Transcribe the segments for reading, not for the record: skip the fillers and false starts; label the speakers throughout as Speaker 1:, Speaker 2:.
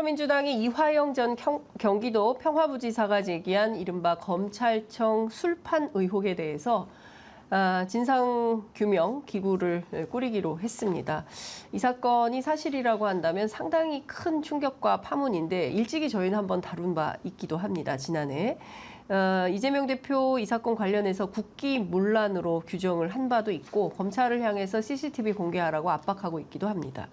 Speaker 1: 더불어민주당이 이화영 전 경기도 평화부지사가 제기한 이른바 검찰청 술판 의혹에 대해서 진상규명 기구를 꾸리기로 했습니다. 이 사건이 사실이라고 한다면 상당히 큰 충격과 파문인데 일찍이 저희는 한번 다룬 바 있기도 합니다. 지난해. 이재명 대표 이 사건 관련해서 국기문란으로 규정을 한 바도 있고 검찰을 향해서 CCTV 공개하라고 압박하고 있기도 합니다.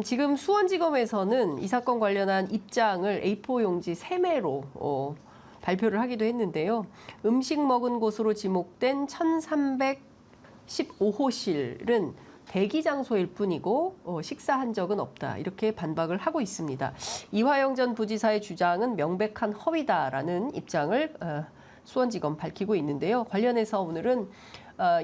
Speaker 1: 지금 수원지검에서는 이 사건 관련한 입장을 A4 용지 3매로 발표를 하기도 했는데요. 음식 먹은 곳으로 지목된 1315호실은 대기 장소일 뿐이고 식사한 적은 없다. 이렇게 반박을 하고 있습니다. 이화영 전 부지사의 주장은 명백한 허위다라는 입장을 수원지검 밝히고 있는데요. 관련해서 오늘은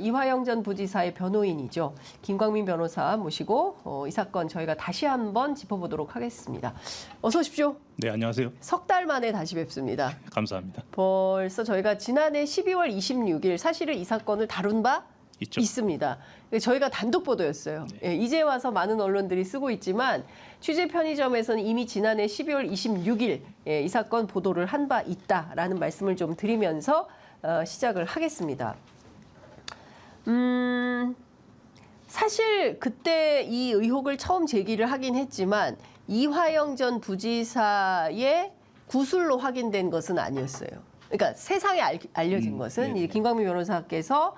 Speaker 1: 이화영 전 부지사의 변호인이죠. 김광민 변호사 모시고 이 사건 저희가 다시 한번 짚어보도록 하겠습니다. 어서 오십시오.
Speaker 2: 네, 안녕하세요.
Speaker 1: 석 달 만에 다시 뵙습니다.
Speaker 2: 감사합니다.
Speaker 1: 벌써 저희가 지난해 12월 26일 사실은 이 사건을 다룬 바 있습니다. 저희가 단독 보도였어요.
Speaker 2: 네.
Speaker 1: 예, 이제 와서 많은 언론들이 쓰고 있지만 취재 편의점에서는 이미 지난해 12월 26일 이 사건 보도를 한 바 있다라는 말씀을 좀 드리면서 시작을 하겠습니다. 사실 그때 이 의혹을 처음 제기를 하긴 했지만 이화영 전 부지사의 구술로 확인된 것은 아니었어요. 그러니까 세상에 알려진 것은 이 김광민 변호사께서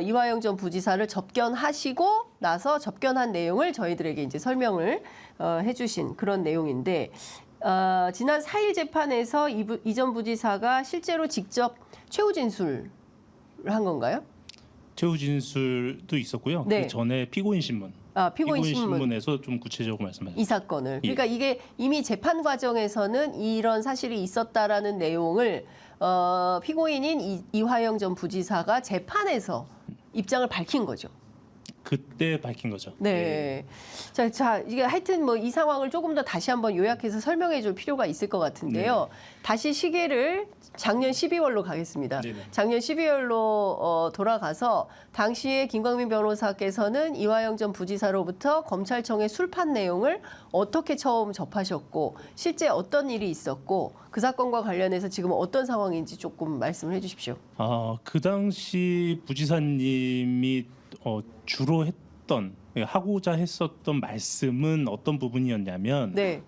Speaker 1: 이화영 전 부지사를 접견하시고 나서 접견한 내용을 저희들에게 이제 설명을 해주신 그런 내용인데 지난 4일 재판에서 이 전 부지사가 실제로 직접 최후 진술을 한 건가요?
Speaker 2: 최후 진술도 있었고요.
Speaker 1: 네.
Speaker 2: 그 전에 피고인 신문.
Speaker 1: 피고인
Speaker 2: 신문에서 좀 구체적으로 말씀하셨습니다.
Speaker 1: 이 사건을. 그러니까 이게 이미 재판 과정에서는 이런 사실이 있었다라는 내용을 피고인인 이화영 전 부지사가 재판에서 입장을 밝힌 거죠.
Speaker 2: 그때 밝힌 거죠.
Speaker 1: 네. 자, 이게 하여튼 뭐 이 상황을 조금 더 다시 한번 요약해서 설명해 줄 필요가 있을 것 같은데요. 다시 시계를 작년 12월로 가겠습니다.
Speaker 2: 네네.
Speaker 1: 작년 12월로 돌아가서 당시에 김광민 변호사께서는 이화영 전 부지사로부터 검찰청의 술판 내용을 어떻게 처음 접하셨고 실제 어떤 일이 있었고 그 사건과 관련해서 지금 어떤 상황인지 조금 말씀을 해 주십시오.
Speaker 2: 그 당시 부지사님이 주로 하고자 했었던 말씀은 어떤 부분이었냐면
Speaker 1: 네.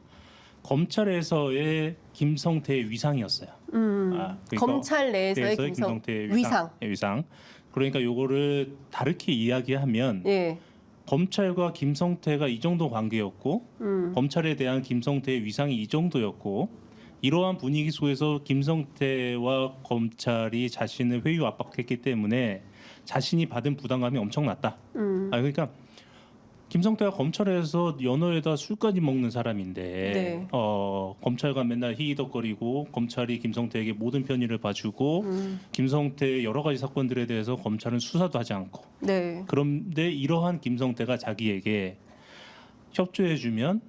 Speaker 2: 검찰에서의 김성태의 위상이었어요. 그러니까
Speaker 1: 검찰 내에서의
Speaker 2: 김성태의
Speaker 1: 위상.
Speaker 2: 위상. 그러니까 요거를 다르게 이야기하면
Speaker 1: 예.
Speaker 2: 검찰과 김성태가 이 정도 관계였고 검찰에 대한 김성태의 위상이 이 정도였고 이러한 분위기 속에서 김성태와 검찰이 자신을 회유 압박했기 때문에 자신이 받은 부담감이 엄청났다. 그러니까 김성태가 검찰에서 연어에다 술까지 먹는 사람인데
Speaker 1: 네.
Speaker 2: 검찰과 맨날 히히덕거리고 검찰이 김성태에게 모든 편의를 봐주고 김성태의 여러 가지 사건들에 대해서 검찰은 수사도 하지 않고
Speaker 1: 네.
Speaker 2: 그런데 이러한 김성태가 자기에게 협조해주면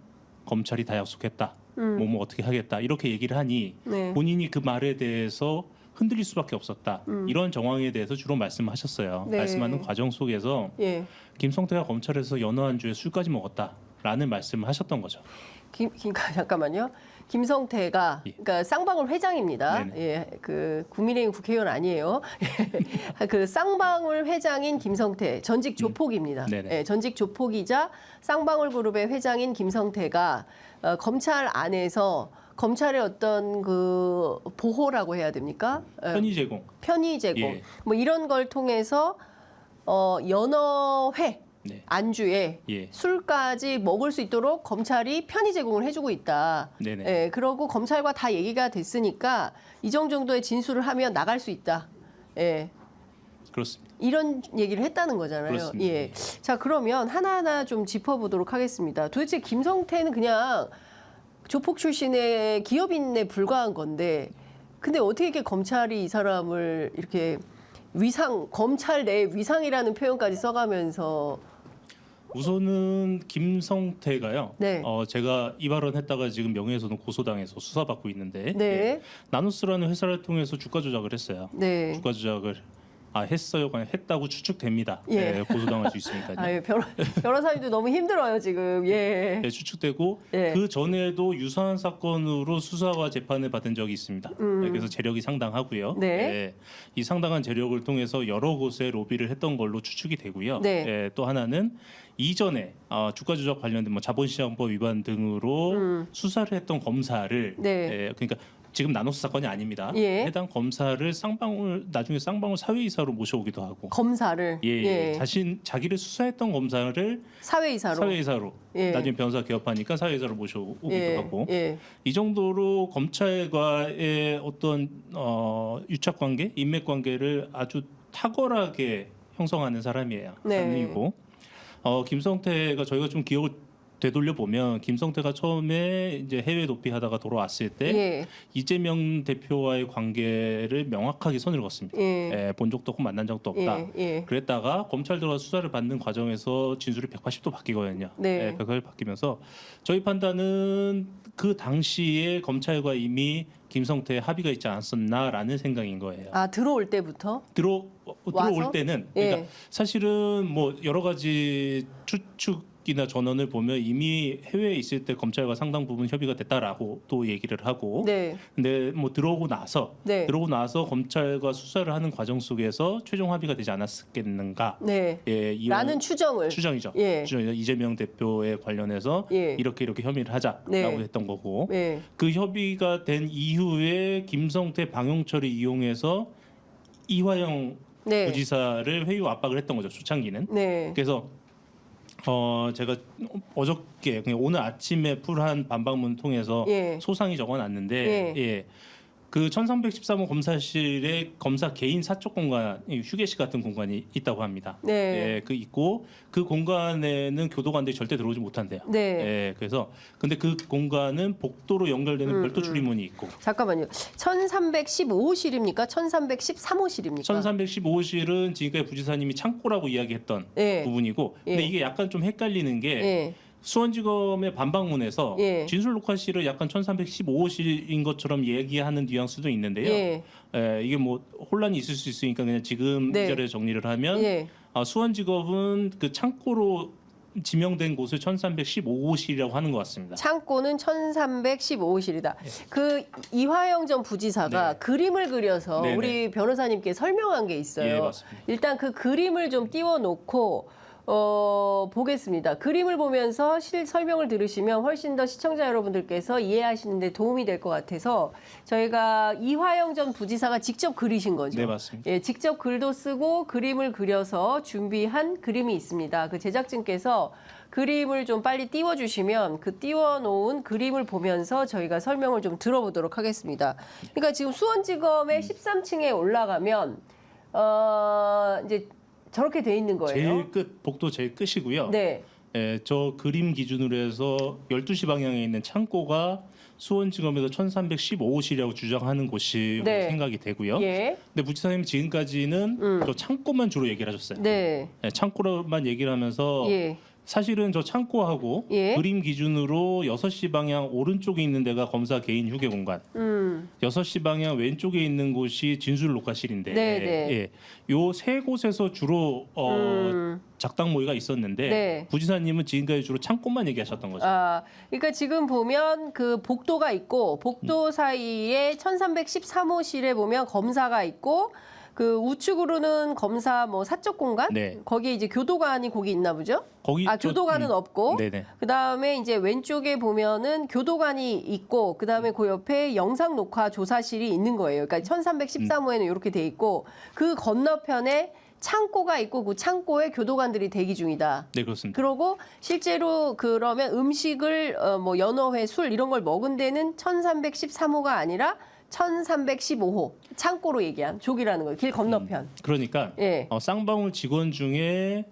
Speaker 2: 검찰이 다 약속했다. 뭐 어떻게 하겠다 이렇게 얘기를 하니
Speaker 1: 네.
Speaker 2: 본인이 그 말에 대해서 흔들릴 수밖에 없었다. 이런 정황에 대해서 주로 말씀하셨어요.
Speaker 1: 네.
Speaker 2: 말씀하는 과정 속에서
Speaker 1: 예. 김성태가
Speaker 2: 검찰에서 연어 안주에 술까지 먹었다라는 말씀을 하셨던 거죠.
Speaker 1: 잠깐만요. 김성태가 그러니까 쌍방울 회장입니다.
Speaker 2: 네네.
Speaker 1: 예, 그 국민의힘 국회의원 아니에요. 그 쌍방울 회장인 김성태 전직 조폭입니다. 예, 전직 조폭이자 쌍방울 그룹의 회장인 김성태가 검찰 안에서 검찰의 어떤 그 보호라고 해야 됩니까? 편의 제공.
Speaker 2: 예.
Speaker 1: 뭐 이런 걸 통해서 연어회 안주에 술까지 먹을 수 있도록 검찰이 편의 제공을 해주고 있다. 예, 그러고 검찰과 다 얘기가 됐으니까 이 정도의 진술을 하면 나갈 수 있다. 예.
Speaker 2: 그렇습니다.
Speaker 1: 이런 얘기를 했다는 거잖아요.
Speaker 2: 그렇습니다.
Speaker 1: 예. 자, 그러면 하나하나 좀 짚어보도록 하겠습니다. 도대체 김성태는 그냥 조폭 출신의 기업인에 불과한 건데 근데 어떻게 이렇게 검찰이 이 사람을 이렇게 검찰 내 위상이라는 표현까지 써가면서
Speaker 2: 우선은 김성태가요.
Speaker 1: 네.
Speaker 2: 제가 이 발언했다가 지금 명예훼손 고소당해서 수사받고 있는데
Speaker 1: 네.
Speaker 2: 나누스라는 회사를 통해서 주가 조작을 했어요.
Speaker 1: 네.
Speaker 2: 주가 조작을 했어요, 그냥 했다고 추측됩니다.
Speaker 1: 예.
Speaker 2: 고소당할 수 있으니까요.
Speaker 1: 아유, 변호사님도 너무 힘들어요 지금. 예.
Speaker 2: 네, 추측되고
Speaker 1: 예.
Speaker 2: 그 전에도 유사한 사건으로 수사와 재판을 받은 적이 있습니다. 그래서 재력이 상당하고요.
Speaker 1: 네.
Speaker 2: 이 상당한 재력을 통해서 여러 곳에 로비를 했던 걸로 추측이 되고요.
Speaker 1: 네.
Speaker 2: 또 하나는 이전에 주가 조작 관련된 뭐 자본시장법 위반 등으로 수사를 했던 검사를
Speaker 1: 네.
Speaker 2: 그러니까 지금 나노스 사건이 아닙니다.
Speaker 1: 예.
Speaker 2: 해당 검사를 나중에 쌍방울 사회이사로 모셔오기도 하고.
Speaker 1: 검사를
Speaker 2: 자기를 수사했던 검사를
Speaker 1: 사회이사로 예.
Speaker 2: 나중에 변호사 개업하니까 사회이사로 모셔오기도
Speaker 1: 예.
Speaker 2: 하고.
Speaker 1: 예.
Speaker 2: 이 정도로 검찰과의 어떤 유착 관계, 인맥 관계를 아주 탁월하게 형성하는 사람이에요.
Speaker 1: 네.
Speaker 2: 사람이고 김성태가 저희가 좀 기억을 되돌려 보면 김성태가 처음에 이제 해외 도피하다가 돌아왔을 때
Speaker 1: 예.
Speaker 2: 이재명 대표와의 관계를 명확하게 선을 그었습니다.
Speaker 1: 예.
Speaker 2: 본 적도 없고 만난 적도 없다.
Speaker 1: 예. 예.
Speaker 2: 그랬다가 검찰 들어가 수사를 받는 과정에서 진술이 180도 바뀌거든요.
Speaker 1: 네.
Speaker 2: 180도 바뀌면서 저희 판단은 그 당시에 검찰과 이미 김성태 합의가 있지 않았었나라는 생각인 거예요.
Speaker 1: 들어올 때부터?
Speaker 2: 들어올
Speaker 1: 와서?
Speaker 2: 때는
Speaker 1: 예.
Speaker 2: 그러니까 사실은 뭐 여러 가지 추측이나 전언을 보면 이미 해외에 있을 때 검찰과 상당 부분 협의가 됐다라고 또 얘기를 하고,
Speaker 1: 네.
Speaker 2: 근데 뭐 들어오고 나서 검찰과 수사를 하는 과정 속에서 최종 합의가 되지 않았겠는가?
Speaker 1: 네. 라는
Speaker 2: 추정이죠.
Speaker 1: 예.
Speaker 2: 이재명 대표에 관련해서
Speaker 1: 예.
Speaker 2: 이렇게 혐의를 하자라고
Speaker 1: 네.
Speaker 2: 했던 거고,
Speaker 1: 네.
Speaker 2: 그 협의가 된 이후에 김성태, 방용철을 이용해서 이화영
Speaker 1: 네.
Speaker 2: 부지사를 회유 압박을 했던 거죠. 초창기는.
Speaker 1: 네.
Speaker 2: 그래서 제가 어저께 그냥 오늘 아침에 풀한 반박문 통해서
Speaker 1: 예.
Speaker 2: 소상히 적어놨는데 그 1313호 검사실에 검사 개인 사적 공간, 휴게실 같은 공간이 있다고 합니다.
Speaker 1: 네.
Speaker 2: 그 있고 그 공간에는 교도관들이 절대 들어오지 못한대요.
Speaker 1: 네.
Speaker 2: 그래서 근데 그 공간은 복도로 연결되는 별도 출입문이 있고.
Speaker 1: 잠깐만요. 1315호실입니까? 1313호실입니까?
Speaker 2: 1315호실은 지금까지 부지사님이 창고라고 이야기했던 부분이고, 근데 이게 약간 좀 헷갈리는 게 수원지검의 반박문에서 진술 녹화실을 약간 1315호실인 것처럼 얘기하는 뉘앙스도 있는데요. 이게 뭐 혼란이 있을 수 있으니까 그냥 지금 이 자리에 정리를 하면 수원지검은 그 창고로 지명된 곳을 1315호실이라고 하는 것 같습니다.
Speaker 1: 창고는 1315호실이다. 그 이화영 전 부지사가 그림을 그려서 우리 변호사님께 설명한 게 있어요.
Speaker 2: 맞습니다.
Speaker 1: 일단 그 그림을 좀 띄워놓고 보겠습니다. 그림을 보면서 설명을 들으시면 훨씬 더 시청자 여러분들께서 이해하시는 데 도움이 될 것 같아서 저희가 이화영 전 부지사가 직접 그리신 거죠.
Speaker 2: 네, 맞습니다.
Speaker 1: 직접 글도 쓰고 그림을 그려서 준비한 그림이 있습니다. 그 제작진께서 그림을 좀 빨리 띄워주시면 그 띄워놓은 그림을 보면서 저희가 설명을 좀 들어보도록 하겠습니다. 그러니까 지금 수원지검의 13층에 올라가면 이제 저렇게 돼 있는 거예요.
Speaker 2: 제일 끝, 복도 제일 끝이고요.
Speaker 1: 네.
Speaker 2: 저 그림 기준으로 해서 12시 방향에 있는 창고가 수원지검에서 1315호실이라고 주장하는 곳이라고 생각이 되고요. 근데 부지사님이 지금까지는 저 창고만 주로 얘기를 하셨어요. 창고로만 얘기를 하면서 사실은 저 창고하고 그림 기준으로 6시 방향 오른쪽에 있는 데가 검사 개인 휴게 공간, 6시 방향 왼쪽에 있는 곳이 진술 녹화실인데 요 세 곳에서 주로 작당 모의가 있었는데 부지사님은 지금까지 주로 창고만 얘기하셨던 거죠.
Speaker 1: 그러니까 지금 보면 그 복도가 있고 복도 사이에 1313호실에 보면 검사가 있고 그 우측으로는 검사 뭐 사적 공간? 거기에 이제 교도관이 거기 있나 보죠? 교도관은 없고. 그다음에 이제 왼쪽에 보면은 교도관이 있고 그다음에 그 옆에 영상 녹화 조사실이 있는 거예요. 그러니까 1313호에는 이렇게 돼 있고 그 건너편에 창고가 있고 그 창고에 교도관들이 대기 중이다.
Speaker 2: 네, 그렇습니다.
Speaker 1: 그러고 실제로 그러면 음식을 뭐 연어회, 술 이런 걸 먹은 데는 1313호가 아니라 1315호 창고로 얘기한 쪽이라는 거예요. 길 건너편.
Speaker 2: 그러니까 쌍방울 직원 중에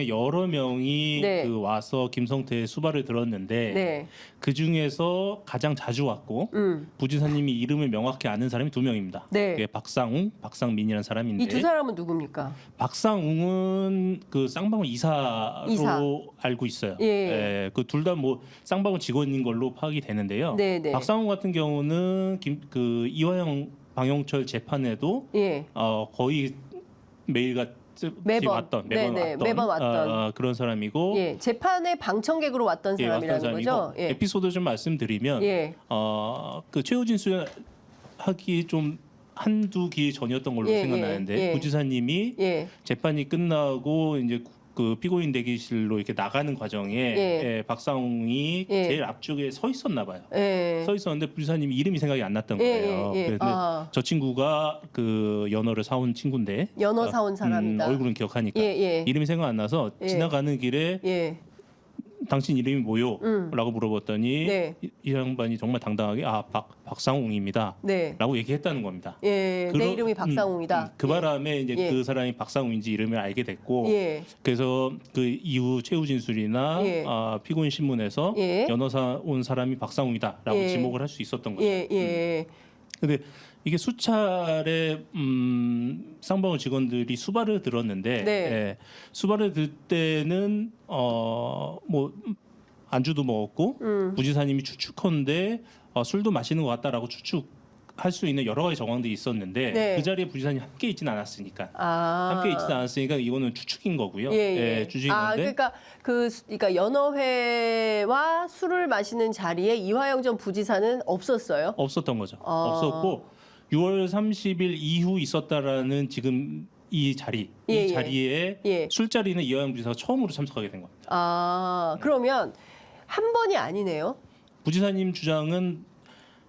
Speaker 2: 여러 명이 그 와서 김성태의 수발을 들었는데 그 중에서 가장 자주 왔고 부지사님이 이름을 명확히 아는 사람이 2명입니다. 그게 박상웅, 박상민이라는 사람인데
Speaker 1: 이 두 사람은 누굽니까?
Speaker 2: 박상웅은 그 쌍방울 이사로 알고 있어요. 그 둘 다 뭐 쌍방울 직원인 걸로 파악이 되는데요. 박상웅 같은 경우는 그 이화영 방용철 재판에도 거의 매일같이
Speaker 1: 매번.
Speaker 2: 왔던
Speaker 1: 네네, 매번 왔던.
Speaker 2: 그런 사람이고
Speaker 1: 예, 재판에 방청객으로 왔던
Speaker 2: 예,
Speaker 1: 사람이라는
Speaker 2: 왔던
Speaker 1: 거죠.
Speaker 2: 사람이고
Speaker 1: 예.
Speaker 2: 에피소드 좀 말씀드리면
Speaker 1: 예.
Speaker 2: 그 최우진 수하기 좀 한두 기회 전이었던 걸로
Speaker 1: 예,
Speaker 2: 생각나는데
Speaker 1: 예, 예.
Speaker 2: 부지사님이
Speaker 1: 예.
Speaker 2: 재판이 끝나고 이제 그 피고인 대기실로 이렇게 나가는 과정에
Speaker 1: 예.
Speaker 2: 박상웅이
Speaker 1: 예.
Speaker 2: 제일 앞쪽에 서 있었나 봐요.
Speaker 1: 예.
Speaker 2: 서 있었는데 부지사님이 이름이 생각이 안 났던
Speaker 1: 예,
Speaker 2: 거예요.
Speaker 1: 예, 예.
Speaker 2: 그런데
Speaker 1: 아.
Speaker 2: 저 친구가 그 연어를 사온 친구인데
Speaker 1: 연어 사온 사람이다.
Speaker 2: 얼굴은 기억하니까
Speaker 1: 예, 예.
Speaker 2: 이름이 생각 안 나서
Speaker 1: 예.
Speaker 2: 지나가는 길에
Speaker 1: 예.
Speaker 2: 당신 이름이 뭐요? 라고 물어봤더니
Speaker 1: 네.
Speaker 2: 이 양반이 정말 당당하게 박상웅입니다.
Speaker 1: 네.
Speaker 2: 라고 얘기했다는 겁니다.
Speaker 1: 예. 내
Speaker 2: 그러-
Speaker 1: 이름이 박상웅이다.
Speaker 2: 그 바람에 이제
Speaker 1: 예.
Speaker 2: 그 사람이 박상웅인지 이름을 알게 됐고
Speaker 1: 예.
Speaker 2: 그래서 그 이후 최우진술이나
Speaker 1: 예.
Speaker 2: 피고인 신문에서
Speaker 1: 예.
Speaker 2: 연어사 온 사람이 박상웅이다라고
Speaker 1: 예.
Speaker 2: 지목을 할 수 있었던 거죠.
Speaker 1: 예. 예.
Speaker 2: 근데 이게 수차례 쌍방울 직원들이 수발을 들었는데
Speaker 1: 네.
Speaker 2: 예, 수발을 들 때는 뭐 안주도 먹었고 부지사님이 추측컨대 술도 마시는 것 같다라고 추측할 수 있는 여러 가지 정황들이 있었는데
Speaker 1: 네.
Speaker 2: 그 자리에 부지사님 함께 있지는 않았으니까
Speaker 1: 아.
Speaker 2: 함께 있지는 않았으니까 이거는 추측인 거고요.
Speaker 1: 예, 예.
Speaker 2: 추측인
Speaker 1: 아,
Speaker 2: 건데
Speaker 1: 그러니까 그러니까 연어회와 술을 마시는 자리에 이화영 전 부지사는 없었어요.
Speaker 2: 없었던 거죠.
Speaker 1: 아.
Speaker 2: 없었고 6월 30일 이후 있었다라는 지금 이 자리,
Speaker 1: 예, 예.
Speaker 2: 이 자리에
Speaker 1: 예.
Speaker 2: 술자리는 이화영 부지사가 처음으로 참석하게 된 겁니다.
Speaker 1: 아, 그러면 한 번이 아니네요.
Speaker 2: 부지사님 주장은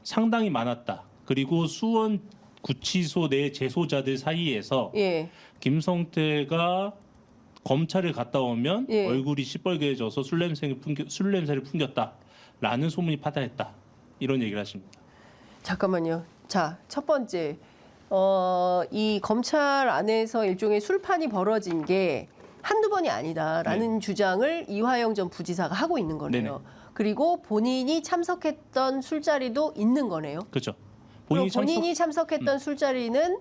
Speaker 2: 상당히 많았다. 그리고 수원 구치소 내 재소자들 사이에서
Speaker 1: 예.
Speaker 2: 김성태가 검찰을 갔다 오면
Speaker 1: 예.
Speaker 2: 얼굴이 시뻘개져서 술 냄새를 풍겼다라는 소문이 파다했다. 이런 얘기를 하십니다.
Speaker 1: 잠깐만요. 자, 첫 번째. 이 검찰 안에서 일종의 술판이 벌어진 게 한두 번이 아니다라는 주장을 이화영 전 부지사가 하고 있는 거네요.
Speaker 2: 네네.
Speaker 1: 그리고 본인이 참석했던 술자리도 있는 거네요.
Speaker 2: 그렇죠.
Speaker 1: 본인이 참석했던 술자리는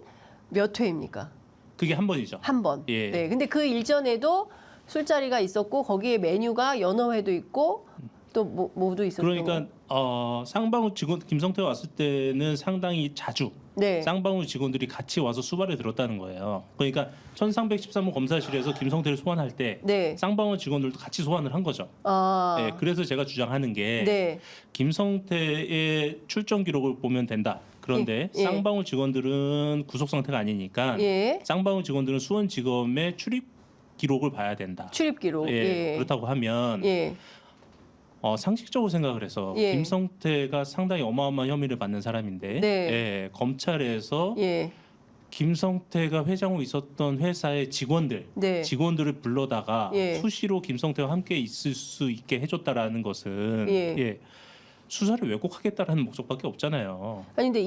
Speaker 1: 몇 회입니까?
Speaker 2: 그게 한 번이죠.
Speaker 1: 한 번.
Speaker 2: 예.
Speaker 1: 네. 근데 그 일전에도 술자리가 있었고 거기에 메뉴가 연어회도 있고 또 뭐도 있었던
Speaker 2: 그러니까 쌍방울 직원 김성태가 왔을 때는 상당히 자주
Speaker 1: 네.
Speaker 2: 쌍방울 직원들이 같이 와서 수발을 들었다는 거예요. 그러니까 1313호 검사실에서 김성태를 소환할 때
Speaker 1: 네.
Speaker 2: 쌍방울 직원들도 같이 소환을 한 거죠.
Speaker 1: 아.
Speaker 2: 네, 그래서 제가 주장하는 게
Speaker 1: 네.
Speaker 2: 김성태의 출정 기록을 보면 된다. 그런데
Speaker 1: 예.
Speaker 2: 쌍방울 직원들은 구속 상태가 아니니까
Speaker 1: 예.
Speaker 2: 쌍방울 직원들은 수원지검의 출입 기록을 봐야 된다.
Speaker 1: 출입 기록.
Speaker 2: 예,
Speaker 1: 예.
Speaker 2: 그렇다고 하면
Speaker 1: 예.
Speaker 2: 상식적으로 생각을 해서
Speaker 1: 예.
Speaker 2: 김성태가 상당히 어마어마한 혐의를 받는 사람인데
Speaker 1: 네.
Speaker 2: 예, 검찰에서
Speaker 1: 예.
Speaker 2: 김성태가 회장으로 있었던 회사의
Speaker 1: 네.
Speaker 2: 직원들을 불러다가
Speaker 1: 예.
Speaker 2: 수시로 김성태와 함께 있을 수 있게 해줬다라는 것은
Speaker 1: 예.
Speaker 2: 수사를 왜곡하겠다라는 목적밖에 없잖아요.
Speaker 1: 아니 근데